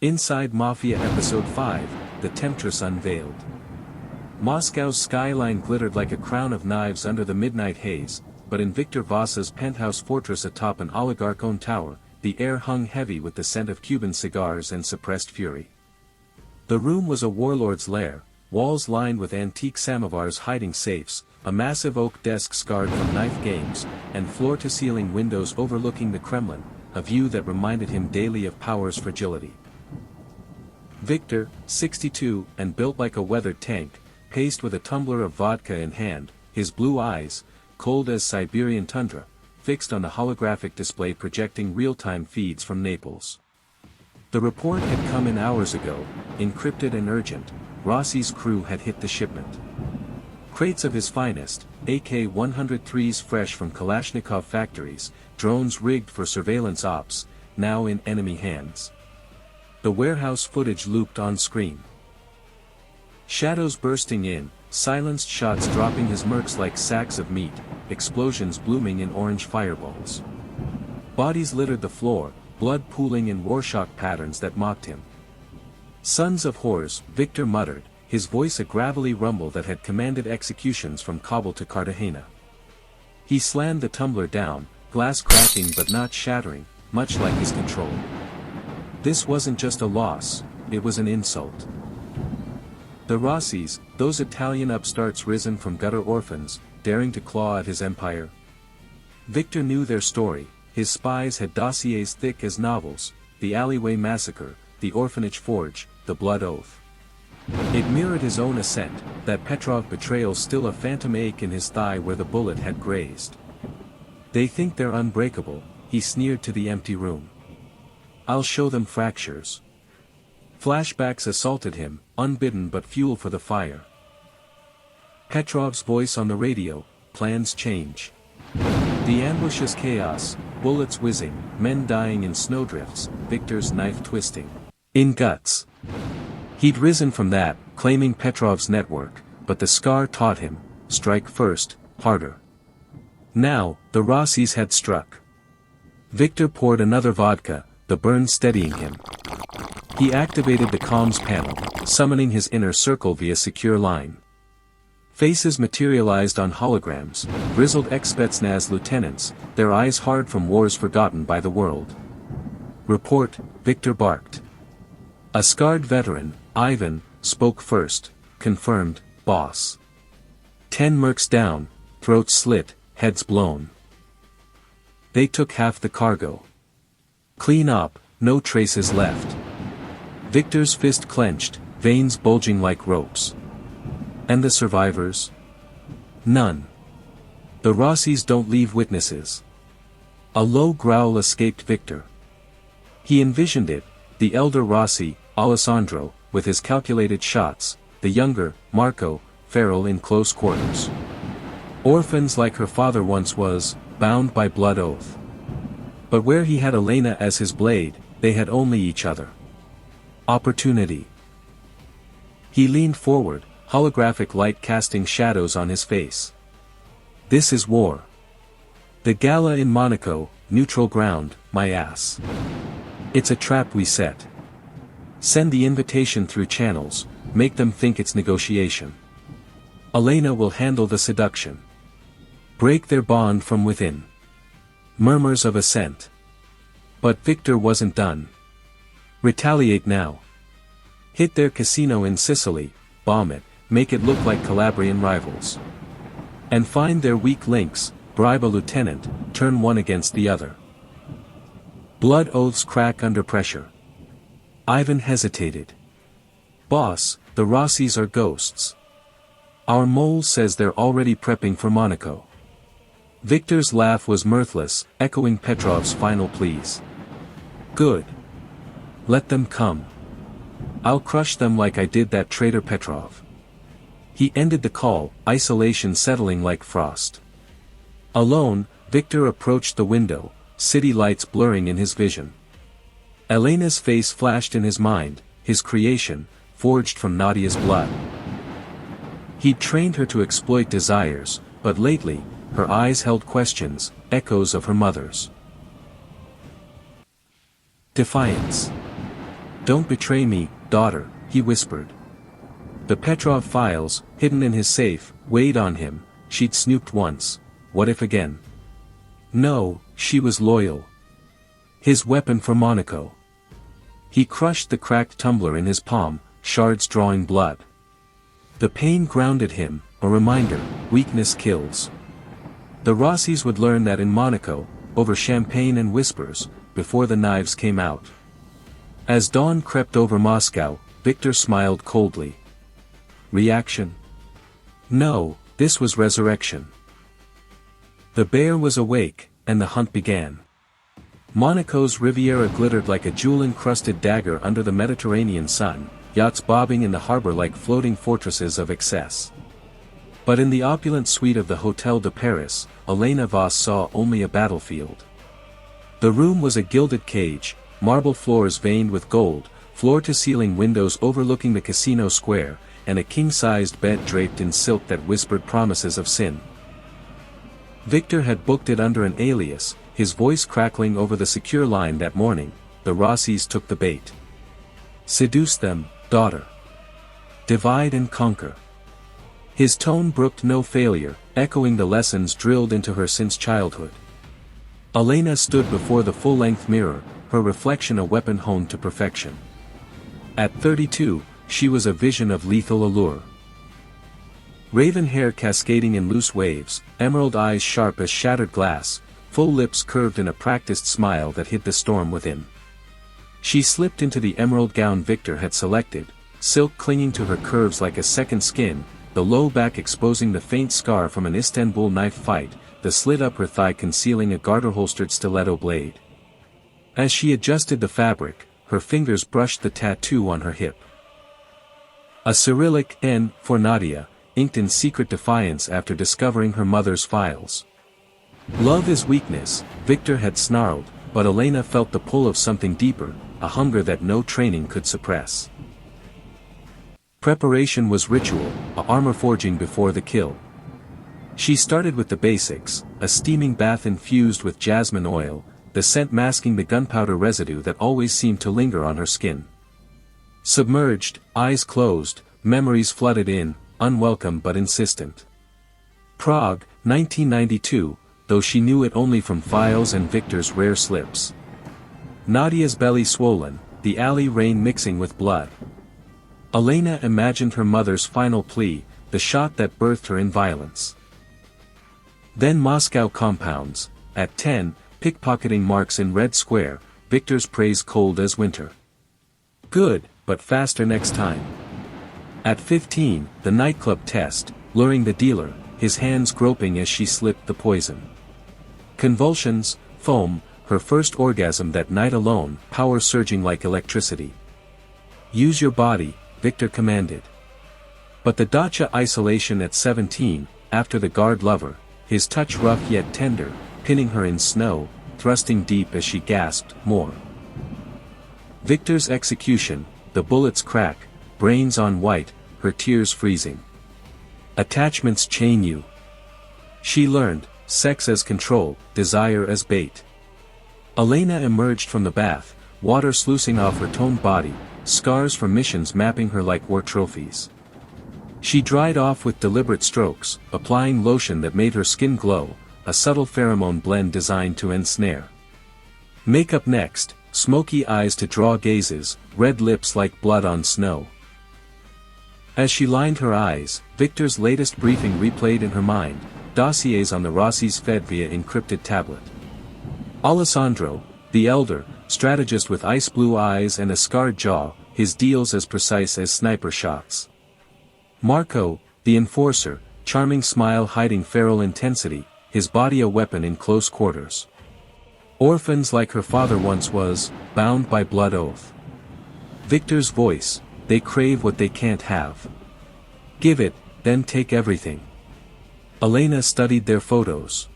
Inside Mafia Episode 5, The Temptress Unveiled. Moscow's skyline glittered like a crown of knives under the midnight haze, but in Victor Voss's penthouse fortress atop an oligarch-owned tower, the air hung heavy with the scent of Cuban cigars and suppressed fury. The room was a warlord's lair, walls lined with antique samovars hiding safes, a massive oak desk scarred from knife games, and floor-to-ceiling windows overlooking the Kremlin, a view that reminded him daily of power's fragility. Victor, 62, and built like a weathered tank, paced with a tumbler of vodka in hand, his blue eyes, cold as Siberian tundra, fixed on the holographic display projecting real-time feeds from Naples. The report had come in hours ago, encrypted and urgent. Rossi's crew had hit the shipment. Crates of his finest, AK-103s fresh from Kalashnikov factories, drones rigged for surveillance ops, now in enemy hands. The warehouse footage looped on screen. Shadows bursting in, silenced shots dropping his mercs like sacks of meat, explosions blooming in orange fireballs. Bodies littered the floor, blood pooling in Rorschach patterns that mocked him. Sons of whores, Victor muttered, his voice a gravelly rumble that had commanded executions from Kabul to Cartagena. He slammed the tumbler down, glass cracking but not shattering, much like his control. This wasn't just a loss, it was an insult. The Rossis, those Italian upstarts risen from gutter orphans, daring to claw at his empire. Victor knew their story, his spies had dossiers thick as novels, the alleyway massacre, the orphanage forge, the blood oath. It mirrored his own ascent, that Petrov betrayal still a phantom ache in his thigh where the bullet had grazed. They think they're unbreakable, he sneered to the empty room. I'll show them fractures. Flashbacks assaulted him, unbidden but fuel for the fire. Petrov's voice on the radio, plans change. The ambush is chaos, bullets whizzing, men dying in snowdrifts, Victor's knife twisting. In guts. He'd risen from that, claiming Petrov's network, but the scar taught him, strike first, harder. Now, the Rossis had struck. Victor poured another vodka, the burn steadying him. He activated the comms panel, summoning his inner circle via secure line. Faces materialized on holograms, grizzled ex-Spetsnaz lieutenants, their eyes hard from wars forgotten by the world. Report, Victor barked. A scarred veteran, Ivan, spoke first, confirmed, boss. 10 mercs down, throats slit, heads blown. They took half the cargo. Clean up, no traces left. Victor's fist clenched, veins bulging like ropes. And the survivors? None. The Rossis don't leave witnesses. A low growl escaped Victor. He envisioned it, the elder Rossi, Alessandro, with his calculated shots, the younger, Marco, feral in close quarters. Orphans like her father once was, bound by blood oath. But where he had Elena as his blade, they had only each other. Opportunity. He leaned forward, holographic light casting shadows on his face. This is war. The gala in Monaco, neutral ground, my ass. It's a trap we set. Send the invitation through channels, make them think it's negotiation. Elena will handle the seduction. Break their bond from within. Murmurs of assent. But Victor wasn't done. Retaliate now. Hit their casino in Sicily, bomb it, make it look like Calabrian rivals. And find their weak links, bribe a lieutenant, turn one against the other. Blood oaths crack under pressure. Ivan hesitated. Boss, the Rossis are ghosts. Our mole says they're already prepping for Monaco. Victor's laugh was mirthless, echoing Petrov's final pleas. Good. Let them come. I'll crush them like I did that traitor Petrov. He ended the call, isolation settling like frost. Alone, Victor approached the window, city lights blurring in his vision. Elena's face flashed in his mind, his creation, forged from Nadia's blood. He'd trained her to exploit desires, but lately, her eyes held questions, echoes of her mother's. Defiance. "Don't betray me, daughter," he whispered. The Petrov files, hidden in his safe, weighed on him. She'd snooped once. What if again? No, she was loyal. His weapon for Monaco. He crushed the cracked tumbler in his palm, shards drawing blood. The pain grounded him, a reminder, weakness kills. The Rossis would learn that in Monaco, over champagne and whispers, before the knives came out. As dawn crept over Moscow, Victor smiled coldly. Reaction? No, this was resurrection. The bear was awake, and the hunt began. Monaco's Riviera glittered like a jewel-encrusted dagger under the Mediterranean sun, yachts bobbing in the harbor like floating fortresses of excess. But in the opulent suite of the Hotel de Paris, Elena Voss saw only a battlefield. The room was a gilded cage, marble floors veined with gold, floor-to-ceiling windows overlooking the casino square, and a king-sized bed draped in silk that whispered promises of sin. Victor had booked it under an alias, his voice crackling over the secure line that morning. The Rossis took the bait. Seduce them, daughter. Divide and conquer. His tone brooked no failure, echoing the lessons drilled into her since childhood. Elena stood before the full-length mirror, her reflection a weapon honed to perfection. At 32, she was a vision of lethal allure. Raven hair cascading in loose waves, emerald eyes sharp as shattered glass, full lips curved in a practiced smile that hid the storm within. She slipped into the emerald gown Victor had selected, silk clinging to her curves like a second skin, the low back exposing the faint scar from an Istanbul knife fight, the slit up her thigh concealing a garter-holstered stiletto blade. As she adjusted the fabric, her fingers brushed the tattoo on her hip. A Cyrillic N for Nadia, inked in secret defiance after discovering her mother's files. Love is weakness, Victor had snarled, but Elena felt the pull of something deeper, a hunger that no training could suppress. Preparation was ritual, a armor forging before the kill. She started with the basics, a steaming bath infused with jasmine oil, the scent masking the gunpowder residue that always seemed to linger on her skin. Submerged, eyes closed, memories flooded in, unwelcome but insistent. Prague, 1992, though she knew it only from files and Victor's rare slips. Nadia's belly swollen, the alley rain mixing with blood. Elena imagined her mother's final plea, the shot that birthed her in violence. Then Moscow compounds, at 10, pickpocketing marks in Red Square, Victor's praise cold as winter. Good, but faster next time. At 15, the nightclub test, luring the dealer, his hands groping as she slipped the poison. Convulsions, foam, her first orgasm that night alone, power surging like electricity. Use your body, Victor commanded. But the dacha isolation at 17, after the guard lover, his touch rough yet tender, pinning her in snow, thrusting deep as she gasped, more. Victor's execution, the bullets crack, brains on white, her tears freezing. Attachments chain you. She learned, sex as control, desire as bait. Elena emerged from the bath, water sluicing off her toned body, scars from missions mapping her like war trophies. She dried off with deliberate strokes, applying lotion that made her skin glow, a subtle pheromone blend designed to ensnare. Makeup next, smoky eyes to draw gazes, red lips like blood on snow. As she lined her eyes, Victor's latest briefing replayed in her mind, dossiers on the Rossis fed via encrypted tablet. Alessandro, the elder, strategist with ice blue eyes and a scarred jaw, his deals as precise as sniper shots. Marco, the enforcer, charming smile hiding feral intensity, his body a weapon in close quarters. Orphans like her father once was, bound by blood oath. Victor's voice, they crave what they can't have. Give it, then take everything. Elena studied their photos.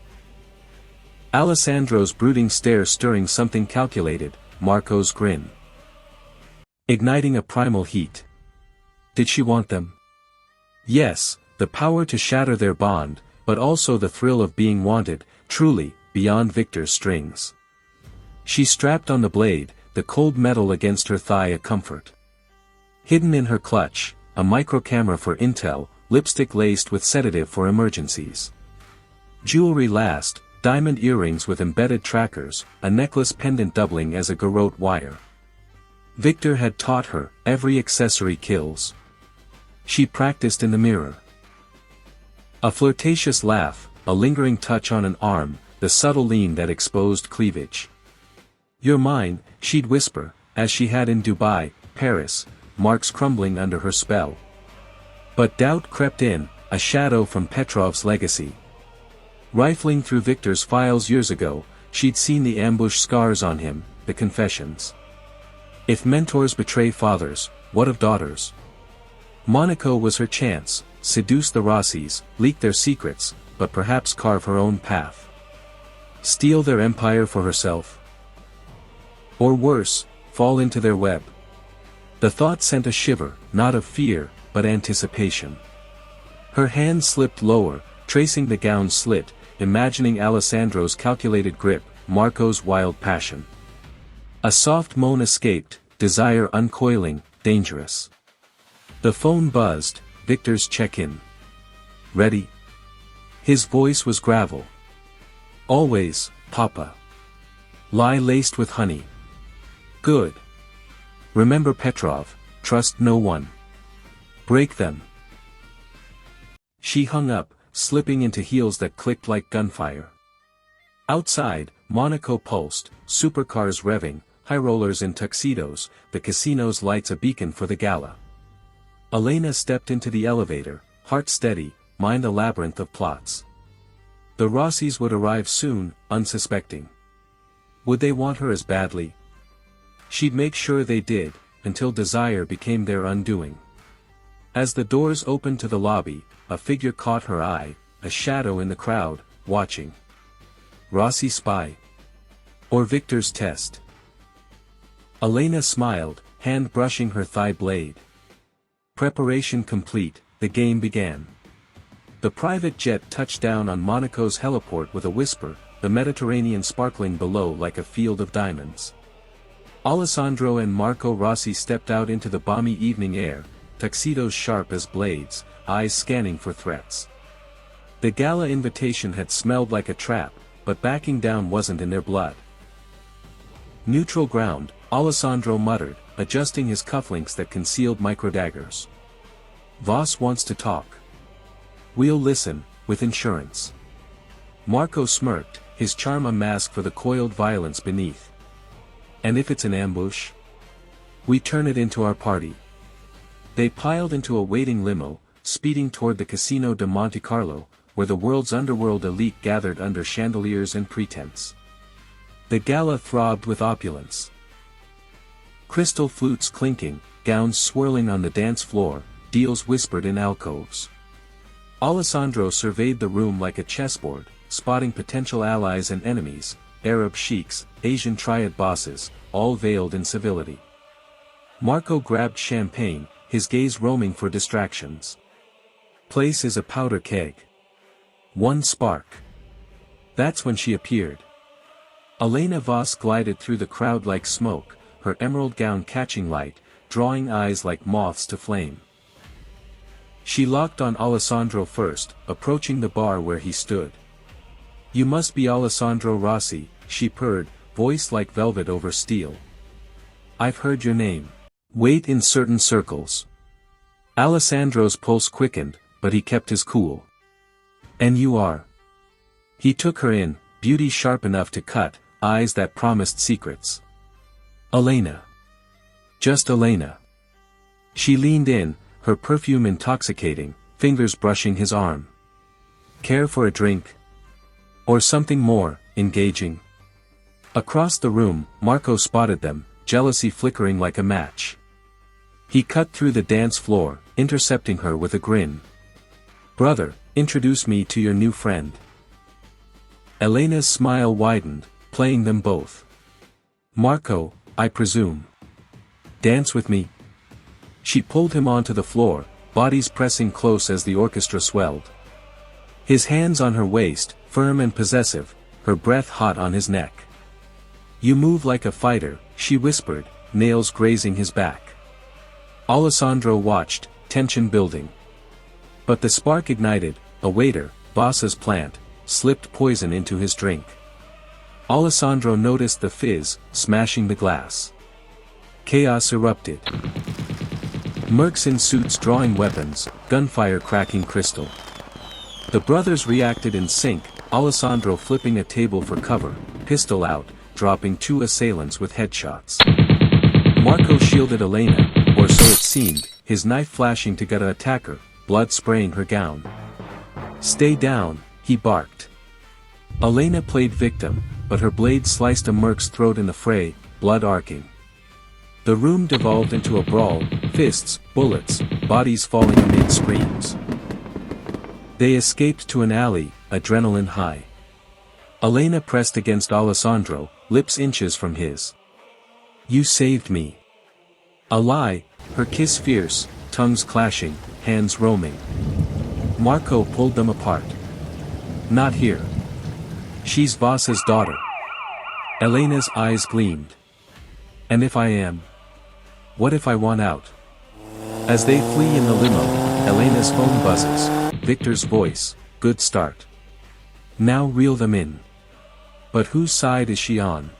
Alessandro's brooding stare stirring something calculated, Marco's grin. Igniting a primal heat. Did she want them? Yes, the power to shatter their bond, but also the thrill of being wanted, truly, beyond Victor's strings. She strapped on the blade, the cold metal against her thigh a comfort. Hidden in her clutch, a microcamera for intel, lipstick laced with sedative for emergencies. Jewelry last, diamond earrings with embedded trackers, a necklace pendant doubling as a garrote wire. Victor had taught her, every accessory kills. She practiced in the mirror. A flirtatious laugh, a lingering touch on an arm, the subtle lean that exposed cleavage. "You're mine," she'd whisper, as she had in Dubai, Paris, marks crumbling under her spell. But doubt crept in, a shadow from Petrov's legacy. Rifling through Victor's files years ago, she'd seen the ambush scars on him, the confessions. If mentors betray fathers, what of daughters? Monaco was her chance, seduce the Rossis, leak their secrets, but perhaps carve her own path. Steal their empire for herself? Or worse, fall into their web? The thought sent a shiver, not of fear, but anticipation. Her hand slipped lower, tracing the gown's slit, imagining Alessandro's calculated grip, Marco's wild passion. A soft moan escaped, desire uncoiling, dangerous. The phone buzzed, Victor's check-in. "Ready?" His voice was gravel. "Always, Papa." "Lie laced with honey." "Good. Remember Petrov, trust no one. Break them." She hung up, slipping into heels that clicked like gunfire. Outside, Monaco pulsed, supercars revving, high rollers in tuxedos, the casino's lights a beacon for the gala. Elena stepped into the elevator, heart steady, mind a labyrinth of plots. The Rossis would arrive soon, unsuspecting. Would they want her as badly? She'd make sure they did, until desire became their undoing. As the doors opened to the lobby, a figure caught her eye, a shadow in the crowd, watching. Rossi spy? Or Victor's test? Elena smiled, hand brushing her thigh blade. Preparation complete, the game began. The private jet touched down on Monaco's heliport with a whisper, the Mediterranean sparkling below like a field of diamonds. Alessandro and Marco Rossi stepped out into the balmy evening air, tuxedos sharp as blades, eyes scanning for threats. The gala invitation had smelled like a trap, but backing down wasn't in their blood. "Neutral ground," Alessandro muttered, adjusting his cufflinks that concealed microdaggers. "Voss wants to talk. We'll listen, with insurance." Marco smirked, his charm a mask for the coiled violence beneath. "And if it's an ambush? We turn it into our party." They piled into a waiting limo, speeding toward the Casino de Monte Carlo, where the world's underworld elite gathered under chandeliers and pretense. The gala throbbed with opulence. Crystal flutes clinking, gowns swirling on the dance floor, deals whispered in alcoves. Alessandro surveyed the room like a chessboard, spotting potential allies and enemies, Arab sheiks, Asian triad bosses, all veiled in civility. Marco grabbed champagne, his gaze roaming for distractions. Place is a powder keg. One spark. That's when she appeared. Elena Voss glided through the crowd like smoke, her emerald gown catching light, drawing eyes like moths to flame. She locked on Alessandro first, approaching the bar where he stood. "You must be Alessandro Rossi," she purred, voice like velvet over steel. "I've heard your name. Weight in certain circles." Alessandro's pulse quickened, but he kept his cool. "And you are?" He took her in, beauty sharp enough to cut, eyes that promised secrets. "Elena. Just Elena." She leaned in, her perfume intoxicating, fingers brushing his arm. "Care for a drink? Or something more, engaging?" Across the room, Marco spotted them, jealousy flickering like a match. He cut through the dance floor, intercepting her with a grin. "Brother, introduce me to your new friend." Elena's smile widened, playing them both. "Marco, I presume. Dance with me?" She pulled him onto the floor, bodies pressing close as the orchestra swelled. His hands on her waist, firm and possessive, her breath hot on his neck. You move like a fighter, she whispered, nails grazing his back. Alessandro watched, tension building. But the spark ignited. A waiter, Voss's plant, slipped poison into his drink. Alessandro noticed the fizz, smashing the glass. Chaos erupted. Mercs in suits drawing weapons, gunfire cracking crystal. The brothers reacted in sync, Alessandro flipping a table for cover, pistol out, dropping 2 assailants with headshots. Marco shielded Elena, or so it seemed, his knife flashing to gut an attacker, blood spraying her gown. "Stay down," he barked. Elena played victim, but her blade sliced a merc's throat in the fray, blood arcing. The room devolved into a brawl, fists, bullets, bodies falling amid screams. They escaped to an alley, adrenaline high. Elena pressed against Alessandro, lips inches from his. "You saved me." A lie, her kiss fierce, tongues clashing, hands roaming. Marco pulled them apart. "Not here. She's Voss's daughter." Elena's eyes gleamed. "And if I am? What if I want out?" As they flee in the limo, Elena's phone buzzes. Victor's voice, "Good start. Now reel them in." But whose side is she on?